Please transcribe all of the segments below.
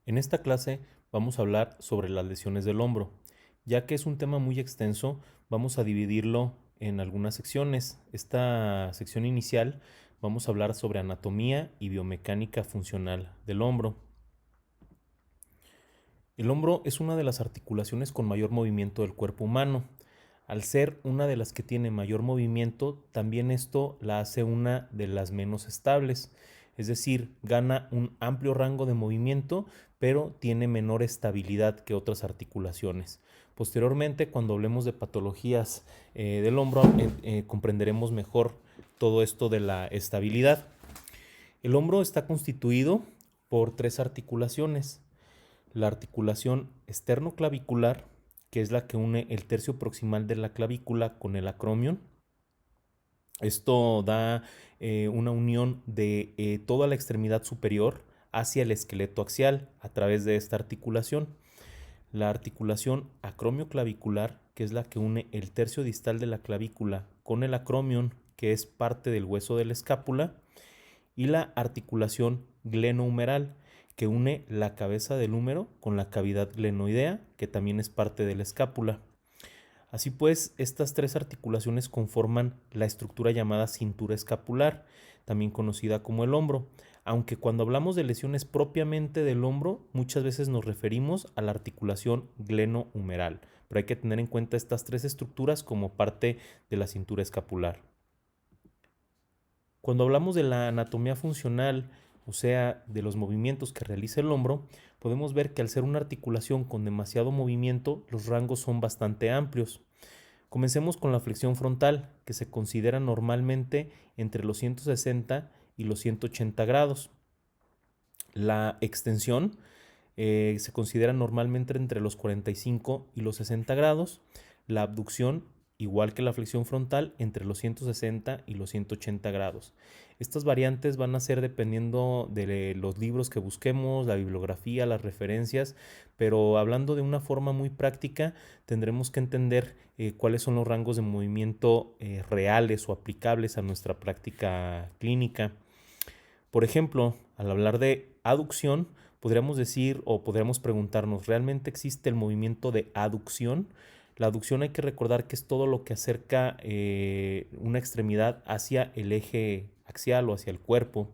En esta clase vamos a hablar sobre las lesiones del hombro. Ya que es un tema muy extenso, vamos a dividirlo en algunas secciones. Esta sección inicial vamos a hablar sobre anatomía y biomecánica funcional del hombro. El hombro es una de las articulaciones con mayor movimiento del cuerpo humano. Al ser una de las que tiene mayor movimiento, también esto la hace una de las menos estables. Es decir, gana un amplio rango de movimiento, pero tiene menor estabilidad que otras articulaciones. Posteriormente, cuando hablemos de patologías del hombro, comprenderemos mejor todo esto de la estabilidad. El hombro está constituido por tres articulaciones: la articulación esternoclavicular, que es la que une el tercio proximal de la clavícula con el acromion. Esto da una unión de toda la extremidad superior hacia el esqueleto axial a través de esta articulación. La articulación acromioclavicular, que es la que une el tercio distal de la clavícula con el acromion, que es parte del hueso de la escápula. Y la articulación glenohumeral, que une la cabeza del húmero con la cavidad glenoidea, que también es parte de la escápula. Así pues, estas tres articulaciones conforman la estructura llamada cintura escapular, también conocida como el hombro, aunque cuando hablamos de lesiones propiamente del hombro, muchas veces nos referimos a la articulación glenohumeral, pero hay que tener en cuenta estas tres estructuras como parte de la cintura escapular. Cuando hablamos de la anatomía funcional, o sea, de los movimientos que realiza el hombro, podemos ver que al ser una articulación con demasiado movimiento, los rangos son bastante amplios. Comencemos con la flexión frontal, que se considera normalmente entre los 160 y los 180 grados. La extensión se considera normalmente entre los 45 y los 60 grados. La abducción, igual que la flexión frontal, entre los 160 y los 180 grados. Estas variantes van a ser dependiendo de los libros que busquemos, la bibliografía, las referencias, pero hablando de una forma muy práctica, tendremos que entender cuáles son los rangos de movimiento reales o aplicables a nuestra práctica clínica. Por ejemplo, al hablar de aducción, podríamos decir o podríamos preguntarnos, ¿realmente existe el movimiento de aducción? La aducción hay que recordar que es todo lo que acerca una extremidad hacia el eje axial o hacia el cuerpo.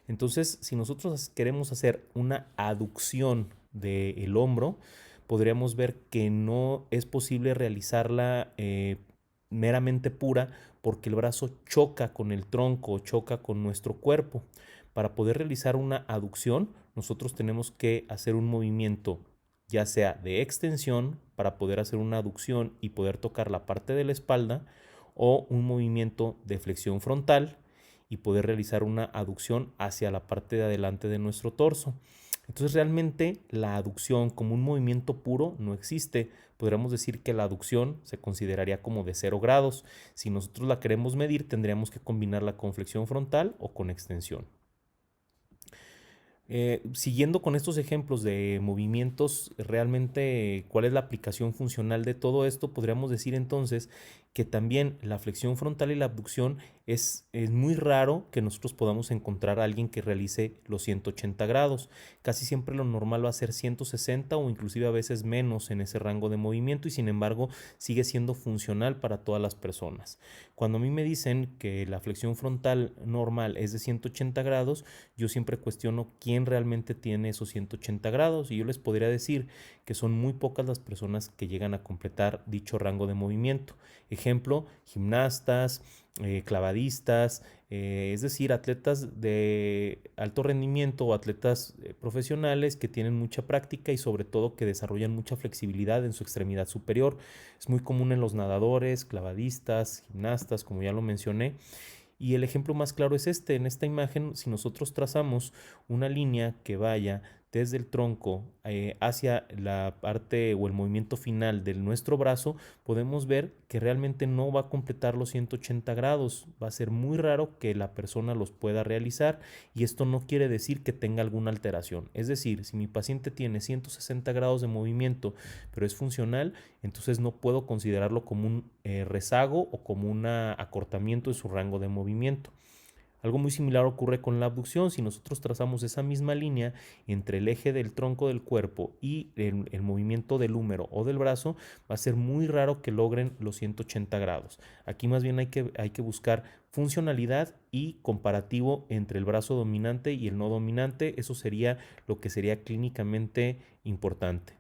Entonces, si nosotros queremos hacer una aducción del hombro, podríamos ver que no es posible realizarla meramente pura porque el brazo choca con el tronco, choca con nuestro cuerpo. Para poder realizar una aducción, nosotros tenemos que hacer un movimiento, ya sea de extensión, para poder hacer una aducción y poder tocar la parte de la espalda, o un movimiento de flexión frontal y poder realizar una aducción hacia la parte de adelante de nuestro torso. Entonces realmente la aducción como un movimiento puro no existe. Podríamos decir que la aducción se consideraría como de 0 grados. Si nosotros la queremos medir, tendríamos que combinarla con flexión frontal o con extensión. Siguiendo con estos ejemplos de movimientos, realmente cuál es la aplicación funcional de todo esto, podríamos decir entonces que también la flexión frontal y la abducción es muy raro que nosotros podamos encontrar a alguien que realice los 180 grados. Casi siempre lo normal va a ser 160 o inclusive a veces menos en ese rango de movimiento, y sin embargo sigue siendo funcional para todas las personas. Cuando a mí me dicen que la flexión frontal normal es de 180 grados, yo siempre cuestiono quién realmente tiene esos 180 grados, y yo les podría decir que son muy pocas las personas que llegan a completar dicho rango de movimiento. Ejemplo, gimnastas, clavadistas, es decir, atletas de alto rendimiento o atletas profesionales que tienen mucha práctica y sobre todo que desarrollan mucha flexibilidad en su extremidad superior. Es muy común en los nadadores, clavadistas, gimnastas, como ya lo mencioné. Y el ejemplo más claro es este. En esta imagen, si nosotros trazamos una línea que vaya desde el tronco hacia la parte o el movimiento final de nuestro brazo, podemos ver que realmente no va a completar los 180 grados. Va a ser muy raro que la persona los pueda realizar, y esto no quiere decir que tenga alguna alteración. Es decir, si mi paciente tiene 160 grados de movimiento, pero es funcional, entonces no puedo considerarlo como un rezago o como un acortamiento de su rango de movimiento. Algo muy similar ocurre con la abducción. Si nosotros trazamos esa misma línea entre el eje del tronco del cuerpo y el movimiento del húmero o del brazo, va a ser muy raro que logren los 180 grados. Aquí más bien hay que buscar funcionalidad y comparativo entre el brazo dominante y el no dominante. Eso sería lo que sería clínicamente importante.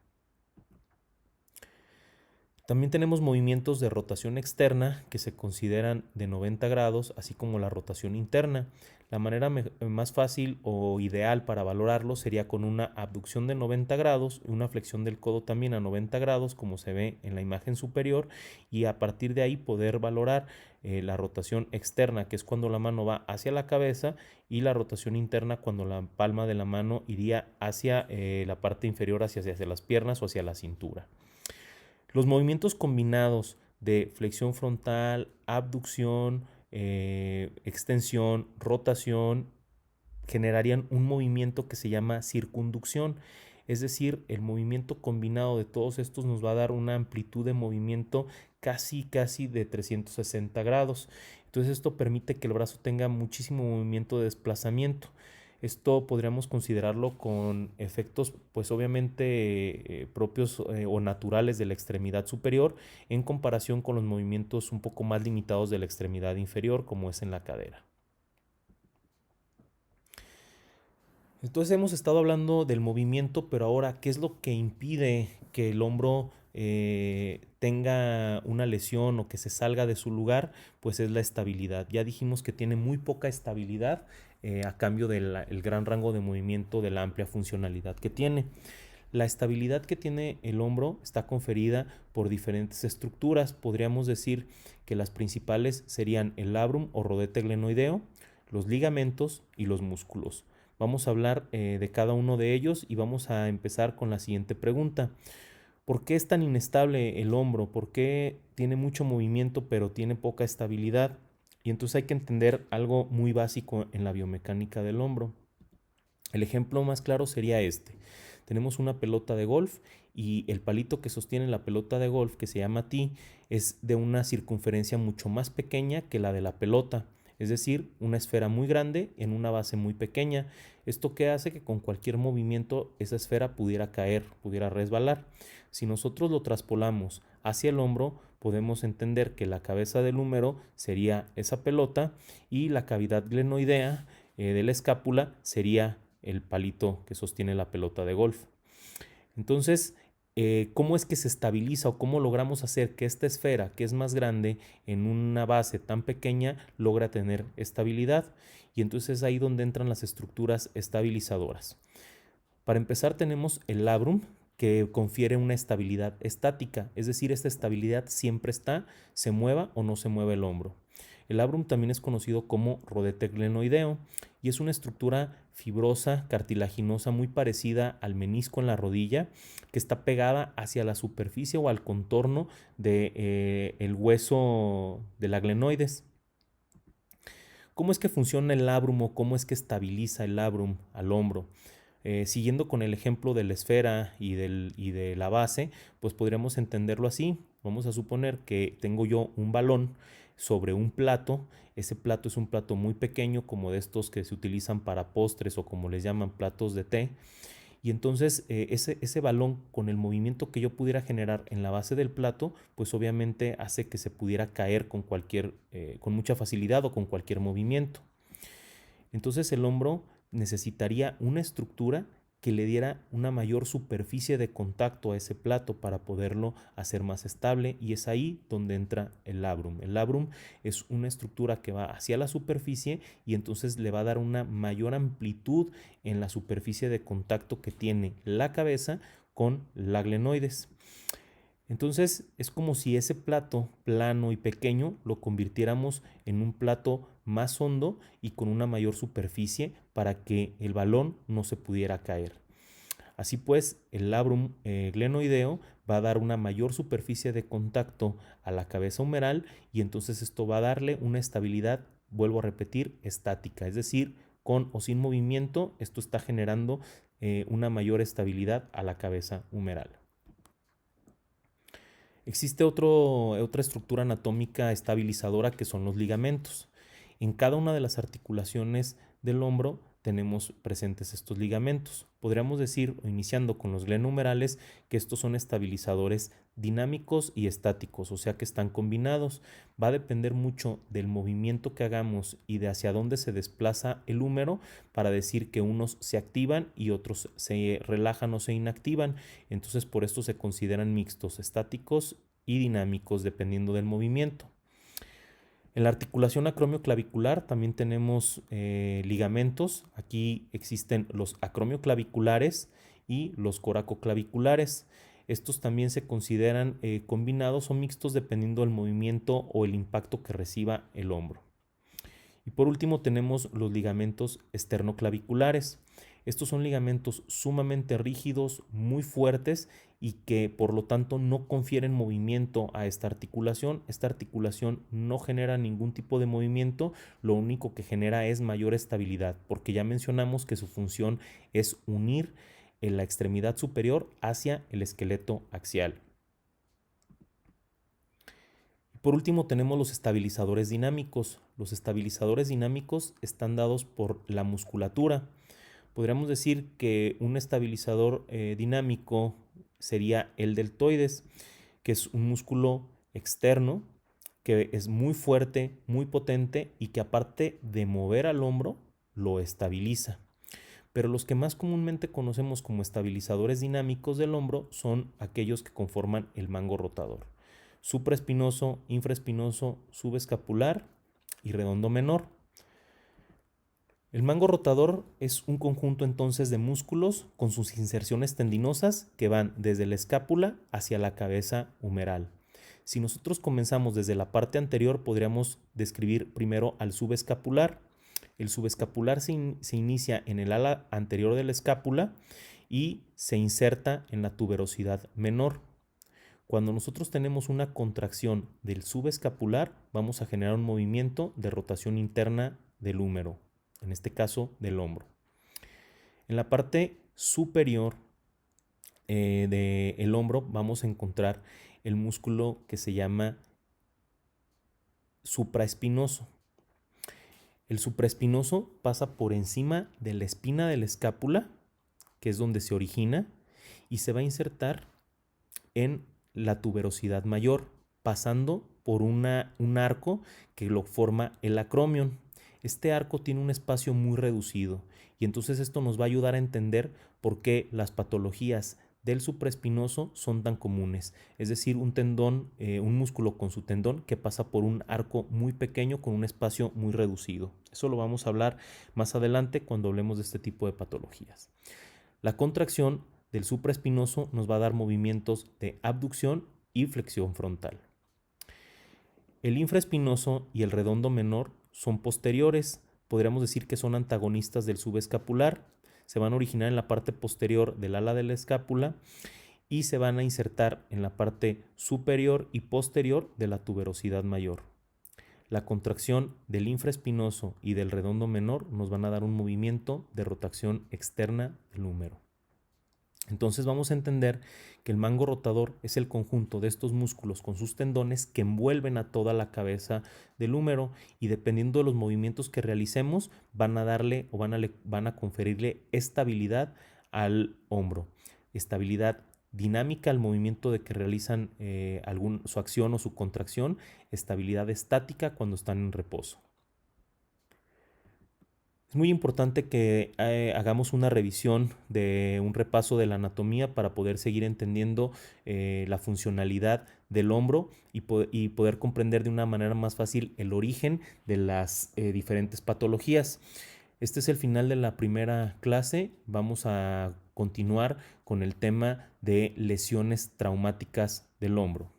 También tenemos movimientos de rotación externa que se consideran de 90 grados, así como la rotación interna. La manera más fácil o ideal para valorarlo sería con una abducción de 90 grados y una flexión del codo también a 90 grados, como se ve en la imagen superior, y a partir de ahí poder valorar la rotación externa, que es cuando la mano va hacia la cabeza, y la rotación interna cuando la palma de la mano iría hacia la parte inferior, hacia las piernas o hacia la cintura. Los movimientos combinados de flexión frontal, abducción, extensión, rotación, generarían un movimiento que se llama circunducción. Es decir, el movimiento combinado de todos estos nos va a dar una amplitud de movimiento casi de 360 grados. Entonces esto permite que el brazo tenga muchísimo movimiento de desplazamiento. Esto podríamos considerarlo con efectos, pues obviamente propios o naturales de la extremidad superior en comparación con los movimientos un poco más limitados de la extremidad inferior, como es en la cadera. Entonces hemos estado hablando del movimiento, pero ahora, ¿qué es lo que impide que el hombro tenga una lesión o que se salga de su lugar? Pues es la estabilidad. Ya dijimos que tiene muy poca estabilidad a cambio del gran rango de movimiento, de la amplia funcionalidad que tiene. La estabilidad que tiene el hombro está conferida por diferentes estructuras. Podríamos decir que las principales serían el labrum o rodete glenoideo, los ligamentos y los músculos. Vamos a hablar de cada uno de ellos y vamos a empezar con la siguiente pregunta. ¿Por qué es tan inestable el hombro? ¿Por qué tiene mucho movimiento pero tiene poca estabilidad? Y entonces hay que entender algo muy básico en la biomecánica del hombro. El ejemplo más claro sería este. Tenemos una pelota de golf y el palito que sostiene la pelota de golf, que se llama tee, es de una circunferencia mucho más pequeña que la de la pelota. Es decir, una esfera muy grande en una base muy pequeña. Esto que hace que con cualquier movimiento esa esfera pudiera caer, pudiera resbalar. Si nosotros lo traspolamos hacia el hombro, podemos entender que la cabeza del húmero sería esa pelota y la cavidad glenoidea de la escápula sería el palito que sostiene la pelota de golf. Entonces, ¿cómo es que se estabiliza o cómo logramos hacer que esta esfera, que es más grande, en una base tan pequeña, logra tener estabilidad? Y entonces es ahí donde entran las estructuras estabilizadoras. Para empezar tenemos el labrum, que confiere una estabilidad estática, es decir, esta estabilidad siempre está, se mueva o no se mueve el hombro. El labrum también es conocido como rodete glenoideo y es una estructura fibrosa, cartilaginosa, muy parecida al menisco en la rodilla, que está pegada hacia la superficie o al contorno del hueso de la glenoides. ¿Cómo es que funciona el labrum o cómo es que estabiliza el labrum al hombro? Siguiendo con el ejemplo de la esfera y de la base, pues podríamos entenderlo así. Vamos a suponer que tengo yo un balón sobre un plato. Ese plato es un plato muy pequeño, como de estos que se utilizan para postres o como les llaman platos de té. Y entonces ese balón con el movimiento que yo pudiera generar en la base del plato, pues obviamente hace que se pudiera caer con mucha facilidad o con cualquier movimiento. Entonces el hombro necesitaría una estructura que le diera una mayor superficie de contacto a ese plato para poderlo hacer más estable, y es ahí donde entra el labrum. El labrum es una estructura que va hacia la superficie y entonces le va a dar una mayor amplitud en la superficie de contacto que tiene la cabeza con la glenoides. Entonces es como si ese plato plano y pequeño lo convirtiéramos en un plato más hondo y con una mayor superficie para que el balón no se pudiera caer. Así pues, el labrum glenoideo va a dar una mayor superficie de contacto a la cabeza humeral y entonces esto va a darle una estabilidad, vuelvo a repetir, estática, es decir, con o sin movimiento, esto está generando una mayor estabilidad a la cabeza humeral. Existe otra estructura anatómica estabilizadora que son los ligamentos. En cada una de las articulaciones del hombro tenemos presentes estos ligamentos. Podríamos decir, iniciando con los glenohumerales, que estos son estabilizadores dinámicos y estáticos, o sea que están combinados. Va a depender mucho del movimiento que hagamos y de hacia dónde se desplaza el húmero para decir que unos se activan y otros se relajan o se inactivan. Entonces por esto se consideran mixtos, estáticos y dinámicos dependiendo del movimiento. En la articulación acromioclavicular también tenemos ligamentos. Aquí existen los acromioclaviculares y los coracoclaviculares. Estos también se consideran combinados o mixtos dependiendo del movimiento o el impacto que reciba el hombro. Y por último tenemos los ligamentos esternoclaviculares. Estos son ligamentos sumamente rígidos, muy fuertes y que por lo tanto no confieren movimiento a esta articulación. Esta articulación no genera ningún tipo de movimiento, lo único que genera es mayor estabilidad, porque ya mencionamos que su función es unir en la extremidad superior hacia el esqueleto axial. Por último tenemos los estabilizadores dinámicos. Los estabilizadores dinámicos están dados por la musculatura. Podríamos decir que un estabilizador dinámico sería el deltoides, que es un músculo externo que es muy fuerte, muy potente y que aparte de mover al hombro, lo estabiliza. Pero los que más comúnmente conocemos como estabilizadores dinámicos del hombro son aquellos que conforman el mango rotador: supraespinoso, infraespinoso, subescapular y redondo menor. El mango rotador es un conjunto entonces de músculos con sus inserciones tendinosas que van desde la escápula hacia la cabeza humeral. Si nosotros comenzamos desde la parte anterior, podríamos describir primero al subescapular. El subescapular se inicia en el ala anterior de la escápula y se inserta en la tuberosidad menor. Cuando nosotros tenemos una contracción del subescapular, vamos a generar un movimiento de rotación interna del húmero, en este caso del hombro. En la parte superior del hombro vamos a encontrar el músculo que se llama supraespinoso. El supraespinoso pasa por encima de la espina de la escápula, que es donde se origina, y se va a insertar en la tuberosidad mayor, pasando por un arco que lo forma el acromion. Este arco tiene un espacio muy reducido y entonces esto nos va a ayudar a entender por qué las patologías del supraespinoso son tan comunes. Es decir, un tendón, un músculo con su tendón que pasa por un arco muy pequeño con un espacio muy reducido. Eso lo vamos a hablar más adelante cuando hablemos de este tipo de patologías. La contracción del supraespinoso nos va a dar movimientos de abducción y flexión frontal. El infraespinoso y el redondo menor son posteriores. Podríamos decir que son antagonistas del subescapular. Se van a originar en la parte posterior del ala de la escápula y se van a insertar en la parte superior y posterior de la tuberosidad mayor. La contracción del infraespinoso y del redondo menor nos van a dar un movimiento de rotación externa del húmero. Entonces vamos a entender que el mango rotador es el conjunto de estos músculos con sus tendones que envuelven a toda la cabeza del húmero y dependiendo de los movimientos que realicemos van a darle o van a conferirle estabilidad al hombro, estabilidad dinámica al movimiento de que realizan su acción o su contracción, estabilidad estática cuando están en reposo. Es muy importante que hagamos una revisión de un repaso de la anatomía para poder seguir entendiendo la funcionalidad del hombro y poder comprender de una manera más fácil el origen de las diferentes patologías. Este es el final de la primera clase. Vamos a continuar con el tema de lesiones traumáticas del hombro.